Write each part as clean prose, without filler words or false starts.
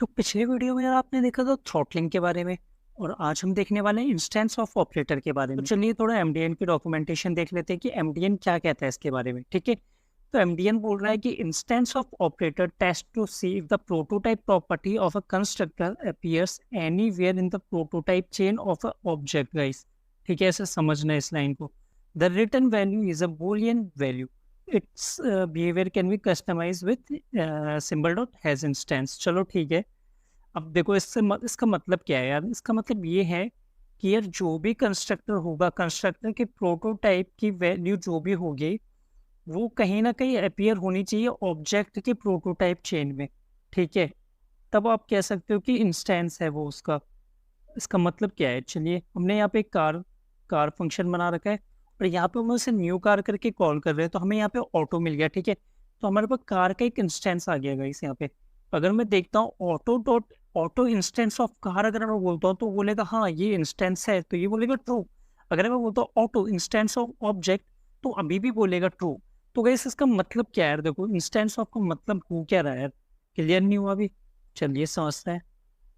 तो पिछले वीडियो में आपने देखा था थ्रॉटलिंग के बारे में और आज हम देखने वाले हैं इंस्टेंस ऑफ ऑपरेटर के बारे में। तो चलिए थोड़ा एमडीएन की डॉक्यूमेंटेशन देख लेते हैं कि एमडीएन क्या कहता है इसके बारे में। ठीक है, तो एमडीएन बोल रहा है कि instance of operator test to see if the prototype property of a constructor appears anywhere in the prototype chain of a object. Guys ठीक है, ऐसे समझना है इस लाइन को। The return value is a boolean value, its behaviour can be customised with symbol dot has instance. चलो ठीक है, अब देखो इसका मतलब क्या है यार। इसका मतलब ये है कि यार जो भी कंस्ट्रक्टर होगा, कंस्ट्रक्टर के प्रोटोटाइप की वैल्यू जो भी होगी वो कहीं ना कहीं अपीयर होनी चाहिए ऑब्जेक्ट के प्रोटोटाइप चेन में। ठीक है, तब आप कह सकते हो कि इंस्टेंस है वो उसका। इसका मतलब क्या है, चलिए हमने यहाँ पे कार कार फंक्शन बना रखा है और यहाँ पे हम उसे न्यू कार करके कॉल कर रहे हैं, तो हमें यहाँ पे ऑटो मिल गया। ठीक है, तो हमारे पास कार का एक इंस्टेंस आ गया इस यहाँ पे। अगर मैं देखता हूँ ऑटो इंस्टेंस ऑफ कार, अगर मैं बोलता हूँ तो बोलेगा हाँ ये इंस्टेंस है, तो ये बोलेगा ट्रू। अगर मैं बोलता हूँ ऑटो इंस्टेंस ऑफ ऑब्जेक्ट, तो अभी भी बोलेगा ट्रू। तो गाइस इसका मतलब क्या है यार, देखो इंस्टेंस ऑफ का मतलब हो क्या रहा है यार, क्लियर नहीं हुआ अभी। चलिए समझते हैं।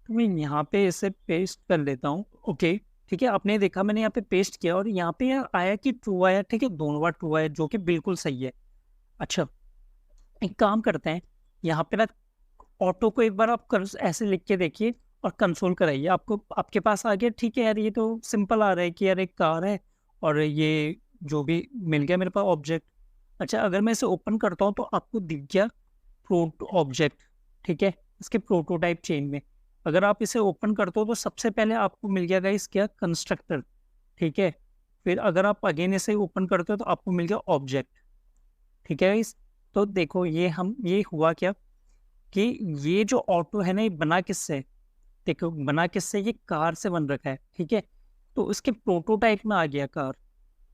तो मैं यहाँ पे इसे पेस्ट कर लेता हूँ। ओके ठीक है, आपने देखा मैंने यहाँ पे पेस्ट किया और यहाँ पे यार आया कि ट्रू आया। ठीक है, दोनों बार ट्रू आया जो कि बिल्कुल सही है। अच्छा, एक काम करते हैं, यहाँ पे ना ऑटो को एक बार आप ऐसे लिख के देखिए और कंसोल कराइए, आपको आपके पास आ गया। ठीक है यार, ये तो सिंपल आ रहा है कि यार एक कार है और ये जो भी मिल गया मेरे पास ऑब्जेक्ट। अच्छा, अगर मैं इसे ओपन करता हूँ तो आपको दिख गया प्रोटो ऑब्जेक्ट। ठीक है, इसके प्रोटोटाइप चेन में अगर आप इसे ओपन करते हो तो सबसे पहले आपको मिल गया गाइस क्या, कंस्ट्रक्टर। ठीक है, फिर अगर आप अगेन इसे ओपन करते हो तो आपको मिल गया ऑब्जेक्ट। ठीक है गाइस, तो देखो ये हुआ क्या कि ये जो ऑटो है ना ये बना किससे, देखो बना किससे, ये कार से बन रखा है। ठीक है, तो उसके प्रोटोटाइप में आ गया कार,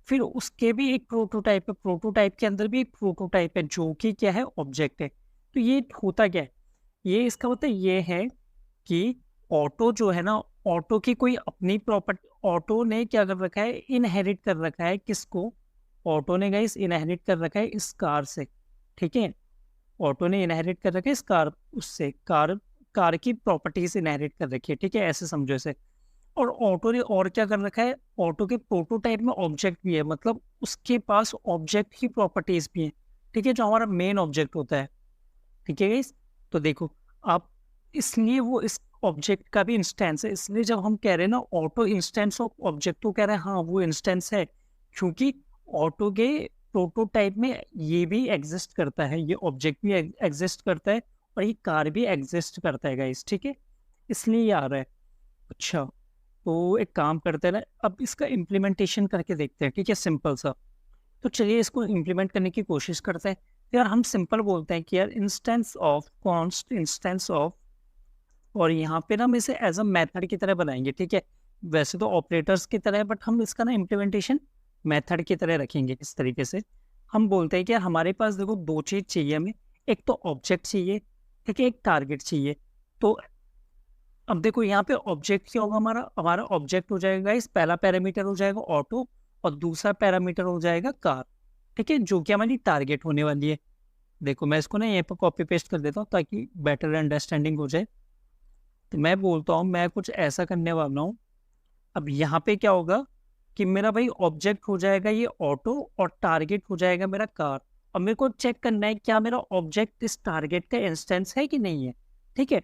फिर उसके भी एक प्रोटोटाइप है, प्रोटोटाइप के अंदर भी एक प्रोटोटाइप है जो कि क्या है, ऑब्जेक्ट है। तो ये होता क्या है, ये इसका मतलब ये है कि ऑटो जो है ना, ऑटो की कोई अपनी प्रॉपर्टी, ऑटो ने क्या कर रखा है, इनहेरिट कर रखा है किसको, ऑटो ने गाइस इनहेरिट कर रखा है इस कार से। ठीक है, ऑटो ने इनहेरिट कर रखा है इस कार, उससे कार कार की प्रॉपर्टीज इनहेरिट कर रखी है। ठीक है, ऐसे समझो इसे। और ऑटो ने और क्या कर रखा है, ऑटो के प्रोटोटाइप में ऑब्जेक्ट भी है, मतलब उसके पास ऑब्जेक्ट की प्रॉपर्टीज भी हैं। ठीक है, जो हमारा मेन ऑब्जेक्ट होता है। ठीक है गाइस, तो देखो आप, इसलिए वो इस ऑब्जेक्ट का भी इंस्टेंस है। इसलिए जब हम कह रहे हैं ना ऑटो इंस्टेंस ऑफ ऑब्जेक्ट, तो कह रहे हैं हाँ वो इंस्टेंस है, क्योंकि ऑटो के प्रोटोटाइप में ये भी एग्जिस्ट करता है, ये ऑब्जेक्ट भी एग्जिस्ट करता है और ये कार भी एग्जिस्ट करता है गाइस। ठीक है, इसलिए ये आ रहा है। अच्छा, तो एक काम करते हैं ना, अब इसका इम्प्लीमेंटेशन करके देखते हैं। ठीक है, सिंपल सा। तो चलिए इसको इम्प्लीमेंट करने की कोशिश करते हैं। तो यार हम सिंपल बोलते हैं कि यार instance of const instance of, और यहाँ पे ना हम इसे एज अ मेथड की तरह बनाएंगे। ठीक है, वैसे तो ऑपरेटर्स की तरह है बट हम इसका ना इम्प्लीमेंटेशन मेथड की तरह रखेंगे। इस तरीके से हम बोलते हैं कि यार हमारे पास देखो दो चीज़ चाहिए हमें, एक तो ऑब्जेक्ट चाहिए, ठीक है, एक टारगेट चाहिए। तो अब देखो यहाँ पे ऑब्जेक्ट क्या होगा, हमारा हमारा ऑब्जेक्ट हो जाएगा, इस पहला पैरामीटर हो जाएगा ऑटो और दूसरा पैरामीटर हो जाएगा कार। ठीक है, जो कि हमारी टारगेट होने वाली है। देखो मैं इसको ना यहाँ पर कॉपी पेस्ट कर देता हूँ ताकि बेटर अंडरस्टैंडिंग हो जाए। तो मैं बोलता हूँ मैं कुछ ऐसा करने वाला हूँ। अब यहाँ पे क्या होगा कि मेरा भाई ऑब्जेक्ट हो जाएगा ये ऑटो और टारगेट हो जाएगा मेरा कार। अब मेरे को चेक करना है क्या मेरा ऑब्जेक्ट इस टारगेट का इंस्टेंस है कि नहीं है। ठीक है,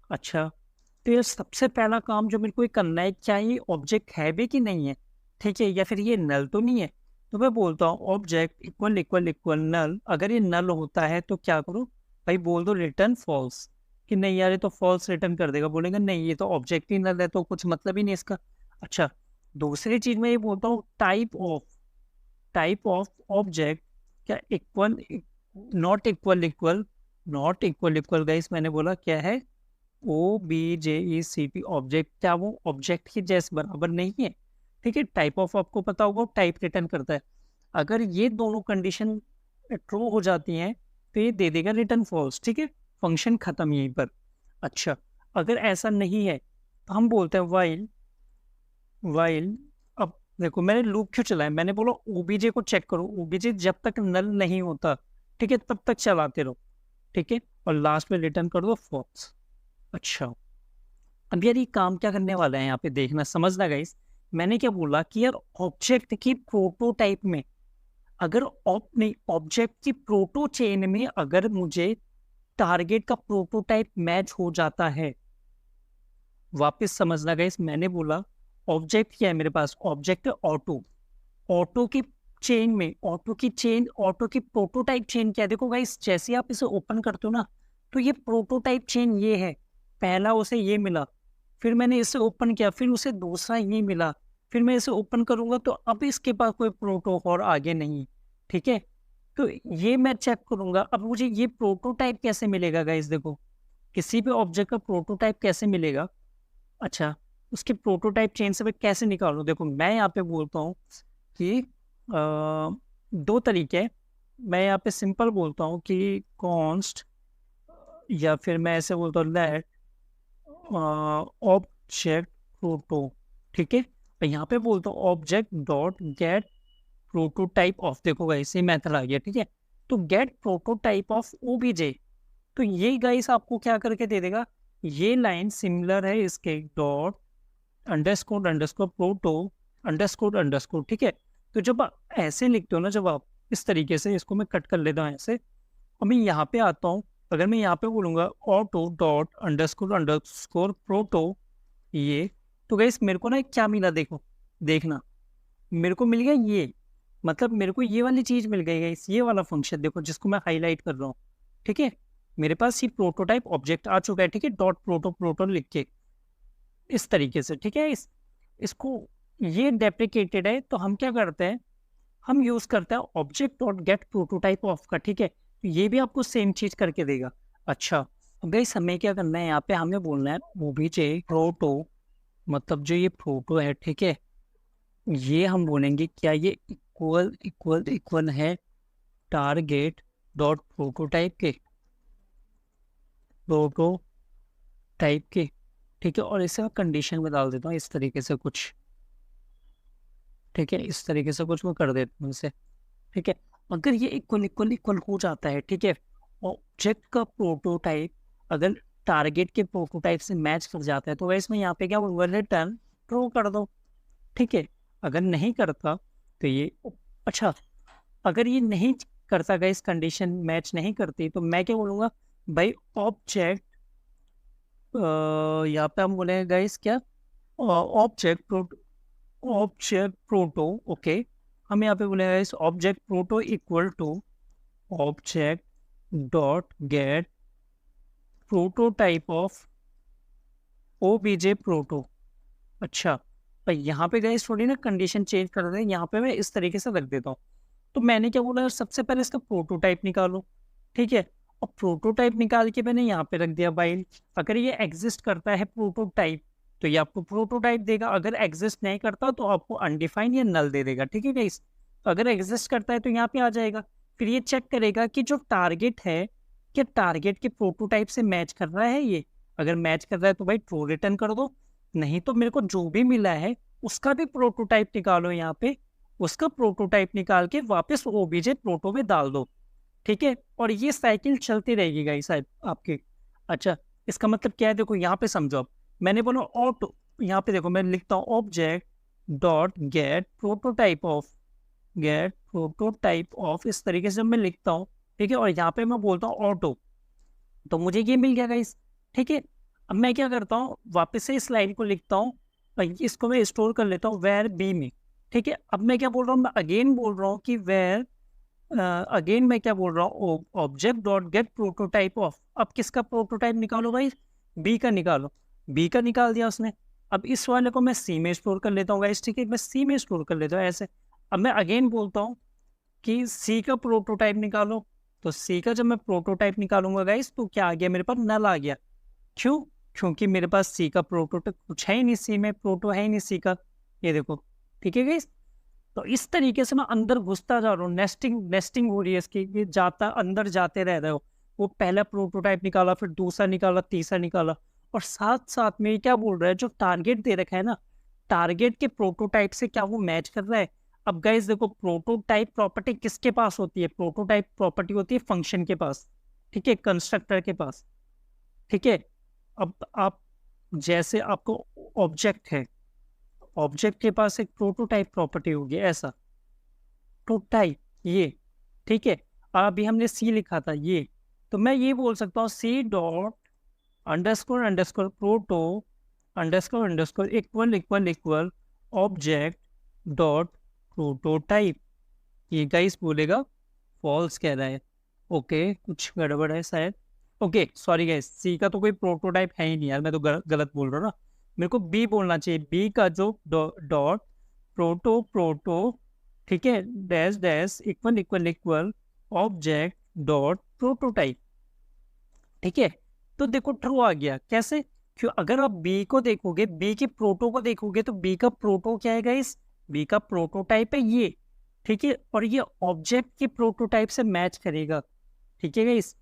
अच्छा, तो ये सबसे पहला काम जो मेरे को ये करना है, क्या ये ऑब्जेक्ट है भी कि नहीं है। ठीक है, या फिर ये नल तो नहीं है। तो मैं बोलता हूँ ऑब्जेक्ट इक्वल इक्वल इक्वल नल। अगर ये नल होता है तो क्या करो भाई, बोल दो रिटर्न फॉल्स, कि नहीं यार ये तो फॉल्स रिटर्न कर देगा। बोलेगा नहीं ये तो ऑब्जेक्ट ही नल है, तो कुछ मतलब ही नहीं इसका। अच्छा, दूसरी चीज मैं ये बोलता हूँ टाइप ऑफ ऑब्जेक्ट क्या, equal not equal equal, not equal equal guys मैंने बोला क्या है, OBJECT ऑब्जेक्ट, क्या वो ऑब्जेक्ट के जैसे बराबर नहीं है। ठीक है, टाइप ऑफ आपको पता होगा टाइप रिटर्न करता है। अगर ये दोनों कंडीशन ट्रू हो जाती हैं तो ये दे देगा रिटर्न फॉल्स। ठीक है, फंक्शन खत्म यहीं पर। अच्छा, अगर ऐसा नहीं है तो हम बोलते हैं वाइल। अब देखो मैंने लूप क्यों चलाया, मैंने बोला ओबीजे को चेक करो, ओबीजे जब तक नल नहीं होता ठीक है तब तक चलाते रहो। ठीक है, और लास्ट में रिटर्न कर दो फॉल्स। अच्छा, अब यार ये काम क्या करने वाला है यहाँ पे, देखना समझना गाइस। मैंने क्या बोला कि यार ऑब्जेक्ट की प्रोटोटाइप में, अगर नहीं, ऑब्जेक्ट की प्रोटो चेन में अगर मुझे टारगेट का प्रोटोटाइप मैच हो जाता है, वापस समझना गाइस, मैंने बोला ऑब्जेक्ट क्या है मेरे पास, ऑब्जेक्ट है ऑटो। ऑटो की चेन में, ऑटो की प्रोटोटाइप चेन क्या है, देखो गाइस जैसे आप इसे ओपन करते हो ना, तो ये प्रोटोटाइप चेन ये है। पहला उसे ये मिला, फिर मैंने इसे ओपन किया, फिर उसे दूसरा ये मिला, फिर मैं इसे ओपन करूंगा तो अब इसके पास कोई प्रोटो और आगे नहीं है, ठीक है। तो ये मैं चेक करूंगा, अब मुझे ये प्रोटोटाइप कैसे मिलेगा गाइस, देखो किसी भी ऑब्जेक्ट का प्रोटोटाइप कैसे मिलेगा। अच्छा, उसके प्रोटोटाइप चेन से मैं कैसे निकालूं, देखो मैं यहाँ पे बोलता हूँ कि दो तरीके हैं। मैं यहाँ पे सिंपल बोलता हूँ कि कॉन्स्ट, या फिर मैं ऐसे बोलता हूँ लेट ऑब्जेक्ट प्रोटो, ठीक है। और यहाँ पे बोलता हूँ object dot get prototype of, देखो गाइस ये मेथड आ गया, ठीक है। तो गेट प्रोटोटाइप ऑफ ओबीजे, तो ये गाइस आपको क्या करके दे देगा, ये लाइन सिमिलर है इसके dot underscore underscore proto underscore underscore, ठीक है। तो जब आप ऐसे लिखते हो ना, जब आप इस तरीके से, इसको मैं कट कर लेता हूँ ऐसे, और मैं यहाँ पे आता हूँ, अगर मैं यहाँ पे बोलूँगा ऑटो डॉट अंडरस्कोर प्रोटो, ये, तो गाइस मेरे को ना एक क्या मिला, देखो देखना, मेरे को मिल गया ये, मतलब मेरे को ये वाली चीज मिल गई गाइस, ये वाला फंक्शन देखो जिसको मैं हाईलाइट कर रहा हूँ, ठीक है। मेरे पास ये प्रोटोटाइप ऑब्जेक्ट आ चुका है, ठीक है, डॉट प्रोटो प्रोटो लिख के इस तरीके से, ठीक है। इसको, ये डेप्रिकेटेड है, तो हम क्या करते हैं, हम यूज करते हैं object dot get prototype of का, ठीक है। तो ये भी आपको सेम चीज करके देगा। अच्छा, अब गाइस हमें क्या करना है, यहाँ पे हमें बोलना है वो भी चाहिए प्रोटो, मतलब जो ये प्रोटो है, ठीक है, ये हम बोलेंगे क्या, ये इक्वल इक्वल इक्वल है टारगेट डॉट प्रोटोटाइप के, प्रोटोटाइप के, ठीक है। और इसे मैं कंडीशन में डाल देता हूँ इस तरीके से कुछ, ठीक है, इस तरीके से कुछ मैं कर देता हूँ इसे, ठीक है। अगर ये इक्वल इक्वल इक्वल हो जाता है, ठीक है, ऑब्जेक्ट का प्रोटोटाइप अगर टारगेट के प्रोटोटाइप से मैच कर जाता है, तो वैसे में यहाँ पे क्या बोलूँगा, रिटर्न ट्रू कर दो, ठीक है। अगर नहीं करता तो ये, अच्छा, अगर ये नहीं करता गाइस, कंडीशन मैच नहीं करती, तो मैं क्या बोलूँगा भाई, ऑब्जेक्ट, यहाँ पे हम बोलेंगे गाइस क्या, ऑब्जेक्ट ऑब्जेक्ट प्रोटो, ओके, हम यहाँ पे बोलेंगे guys object proto equal to object dot get prototype of OBJ proto. अच्छा, पर यहाँ पे गाइस थोड़ी ना कंडीशन चेंज कर रहे हैं, यहाँ पे मैं इस तरीके से रख देता हूँ। तो मैंने क्या बोला, सबसे पहले इसका प्रोटोटाइप निकालो, ठीक है। और प्रोटोटाइप निकाल के मैंने यहाँ पे रख दिया भाई, अगर ये एग्जिस्ट करता है प्रोटोटाइप, तो ये आपको प्रोटोटाइप देगा, अगर एग्जिस्ट नहीं करता तो आपको अनडिफाइंड या नल दे देगा, ठीक है गाइस। तो अगर एग्जिस्ट करता है तो यहाँ पे आ जाएगा, फिर ये चेक करेगा कि जो टारगेट है, क्या टारगेट के प्रोटोटाइप से मैच कर रहा है ये, अगर मैच कर रहा है तो भाई ट्रू रिटर्न कर दो, नहीं तो मेरे को जो भी मिला है उसका भी प्रोटोटाइप निकालो, यहाँ पे उसका प्रोटोटाइप निकाल के वापस ओबीजे प्रोटो में डाल दो, ठीक है। और ये साइकिल चलती रहेगी गाइस साहब आपकी। अच्छा, इसका मतलब क्या है, देखो यहाँ पे समझो, अब मैंने बोला ऑटो, यहाँ पे देखो मैं लिखता हूँ object dot get prototype of, get prototype of, इस तरीके से मैं लिखता हूँ, ठीक है। और यहाँ पे मैं बोलता हूँ ऑटो, तो मुझे ये मिल गया गाइस, ठीक है। अब मैं क्या करता हूँ, वापस से इस लाइन को लिखता हूँ, इसको मैं स्टोर कर लेता हूँ वेर बी में, ठीक है। अब मैं क्या बोल रहा हूँ, मैं अगेन बोल रहा हूँ कि वेर, अगेन मैं क्या बोल रहा हूँ, object dot get prototype of, अब किसका प्रोटोटाइप निकालो भाई, बी का निकालो, बी का निकाल दिया उसने। अब इस वाले को मैं सी में स्टोर कर लेता हूँ गाइस, ठीक है, मैं सी में स्टोर कर लेता हूँ ऐसे। अब मैं अगेन बोलता हूँ कि सी का प्रोटोटाइप निकालो, तो सी का जब मैं प्रोटोटाइप निकालूंगा गाइस, तो क्या आ गया मेरे पास, नल आ गया। क्यों, क्योंकि मेरे पास सी का प्रोटोटाइप कुछ है ही नहीं, सी में प्रोटो है ही नहीं सी का, ये देखो, ठीक है गाइस। तो इस तरीके से मैं अंदर घुसता जा रहा हूँ, नेस्टिंग नेस्टिंग हो रही है इसकी, ये जाता अंदर जाते रह रहे हो, वो पहला प्रोटोटाइप निकाला, फिर दूसरा निकाला, तीसरा निकाला, और साथ साथ में क्या बोल रहा है, जो टारगेट दे रखा है ना, टारगेट के प्रोटोटाइप से क्या वो मैच कर रहा है। अब गाइस देखो, प्रोटोटाइप प्रॉपर्टी किसके पास होती है, प्रोटोटाइप प्रॉपर्टी होती है फंक्शन के पास, ठीक है, कंस्ट्रक्टर के पास, ठीक है। अब आप जैसे आपको ऑब्जेक्ट है, ऑब्जेक्ट के पास एक प्रोटोटाइप प्रॉपर्टी होगी ऐसा, प्रोटोटाइप ये, ठीक है। अभी हमने सी लिखा था ये, तो मैं ये बोल सकता हूँ C dot underscore underscore proto underscore underscore equal equal equal object dot prototype. ये गाइस बोलेगा फॉल्स कह रहा है। ओके, कुछ गड़बड़ है शायद। ओके सॉरी गाइस, सी का तो कोई प्रोटोटाइप है ही नहीं यार, मैं तो गलत बोल रहा हूँ ना। मेरे को बी बोलना चाहिए, बी का जो डॉट प्रोटो प्रोटो, ठीक है, dash dash equal equal equal object dot prototype, ठीक है। तो देखो ट्रू आ गया, कैसे? क्यों? अगर आप बी को देखोगे, बी की प्रोटो को देखोगे, तो बी का प्रोटो क्या है गाइस? बी का प्रोटोटाइप है ये, ठीक है, और ये ऑब्जेक्ट के प्रोटोटाइप से मैच करेगा, ठीक है गाइस।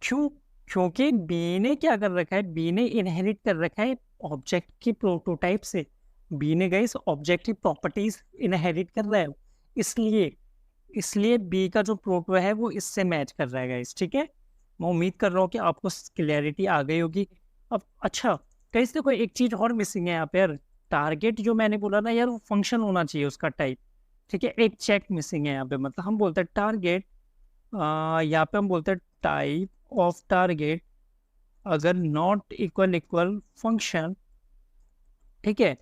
क्यों? क्योंकि बी ने क्या कर रखा है, बी ने इनहेरिट कर रखा है ऑब्जेक्ट की प्रोटोटाइप से। बी ने गाइस ऑब्जेक्ट की प्रॉपर्टीज इनहेरिट कर रहा है, इसलिए इसलिए बी का जो प्रोटो है वो इससे मैच कर रहा है गाइस, ठीक है। मैं उम्मीद कर रहा हूँ कि आपको क्लैरिटी आ गई होगी। अब अच्छा गाइस देखो, एक चीज और मिसिंग है यहाँ पे यार। टारगेट जो मैंने बोला ना यार, वो फंक्शन होना चाहिए उसका टाइप, ठीक है। एक चेक मिसिंग है यहाँ पे, मतलब हम बोलते हैं टारगेट, यहाँ पे हम बोलते हैं टाइप ऑफ टारगेट अगर नॉट इक्वल इक्वल फंक्शन, ठीक है।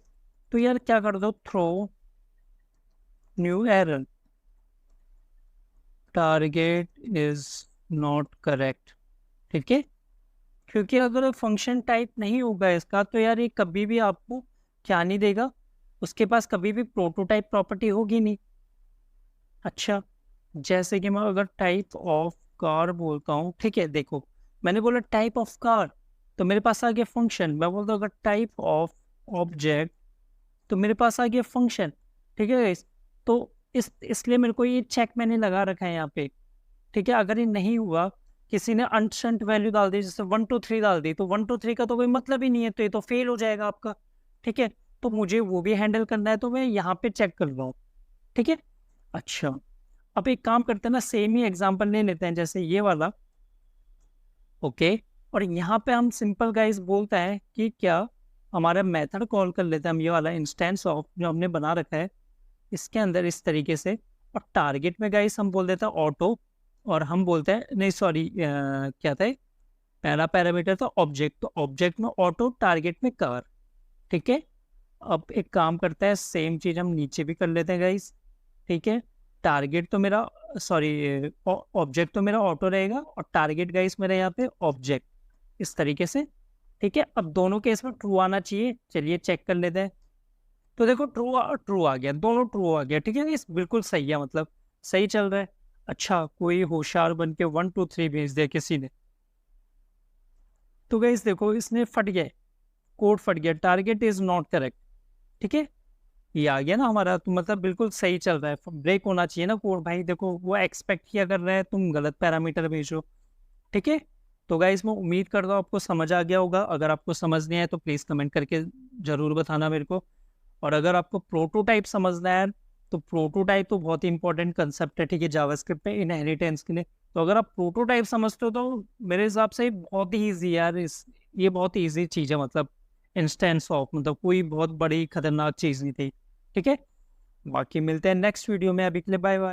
तो यार क्या कर दो, throw new error, target is not correct, ठीक है। क्योंकि अगर फंक्शन टाइप नहीं होगा इसका, तो यार ये कभी भी आपको क्या नहीं देगा, उसके पास कभी भी प्रोटोटाइप प्रॉपर्टी होगी नहीं। अच्छा, जैसे कि मैं अगर टाइप ऑफ कार बोलता हूँ, ठीक है, देखो मैंने बोला टाइप ऑफ कार, तो मेरे पास आ गया फंक्शन। मैं बोलता हूँ अगर टाइप ऑफ ऑब्जेक्ट, तो मेरे पास आ गया फंक्शन, ठीक है guys? तो इसलिए मेरे को ये चेक मैंने लगा रखा है यहाँ पे, ठीक है। अगर ये नहीं हुआ, किसी ने अनसेंट वैल्यू डाल दी, जैसे 1 2 3 डाल दी, तो 1 2 3 का तो कोई मतलब ही नहीं है, तो ये तो फेल हो जाएगा आपका, ठीक है। तो मुझे वो भी हैंडल करना है, तो मैं यहाँ पे चेक कर रहा हूँ, ठीक है। अच्छा, अब एक काम करते हैं ना, सेम ही एग्जांपल ले लेते हैं जैसे ये वाला, ओके। और यहाँ पे हम सिंपल गाइस बोलता है कि क्या, हमारा मेथड कॉल कर लेते हैं हम, ये वाला इंस्टेंस ऑफ जो हमने बना रखा है इसके अंदर इस तरीके से। और टारगेट में गाइस हम बोल देते हैं ऑटो, और हम बोलते हैं नहीं सॉरी क्या था, पहला पैरामीटर था ऑब्जेक्ट, तो ऑब्जेक्ट में ऑटो, टारगेट में कार, ठीक है। अब एक काम करता है, सेम चीज हम नीचे भी कर लेते हैं गाइस, ठीक है। टारगेट तो मेरा सॉरी ऑब्जेक्ट तो मेरा ऑटो रहेगा, और टारगेट गाइस मेरा यहाँ पे ऑब्जेक्ट, इस तरीके से, ठीक है। अब दोनों केस में ट्रू आना चाहिए, चलिए चेक कर लेते हैं। तो देखो ट्रू ट्रू आ गया, दोनों ट्रू आ गया, ठीक है। इस बिल्कुल सही है, मतलब सही चल रहा है। अच्छा, कोई होशियार बन के 1 2 3 भेज दिया किसी ने, तो गाइस देखो इसने फट गया, कोड फट गया, टारगेट इज नॉट करेक्ट, ठीक है। ये आ गया ना हमारा, तो मतलब बिल्कुल सही चल रहा है, ब्रेक होना चाहिए ना कोड भाई। देखो वो एक्सपेक्ट किया कर रहा है तुम गलत पैरामीटर भेजो, ठीक है। तो गाइस मैं उम्मीद करता हूँ आपको समझ आ गया होगा। अगर आपको समझ नहीं आया तो प्लीज़ कमेंट करके ज़रूर बताना मेरे को। और अगर आपको प्रोटोटाइप समझना है, तो प्रोटोटाइप तो बहुत ही इंपॉर्टेंट कंसेप्ट है, ठीक है, जावास्क्रिप्ट में इनहेरिटेंस के लिए। तो अगर आप प्रोटोटाइप समझते हो तो मेरे हिसाब से बहुत ही ईजी यार, ये बहुत ही ईजी चीज़ है, मतलब इंस्टेंस ऑफ, मतलब कोई बहुत बड़ी खतरनाक चीज़ नहीं थी, ठीक है। बाकी मिलते हैं नेक्स्ट वीडियो में, अभी के लिए बाय बाय।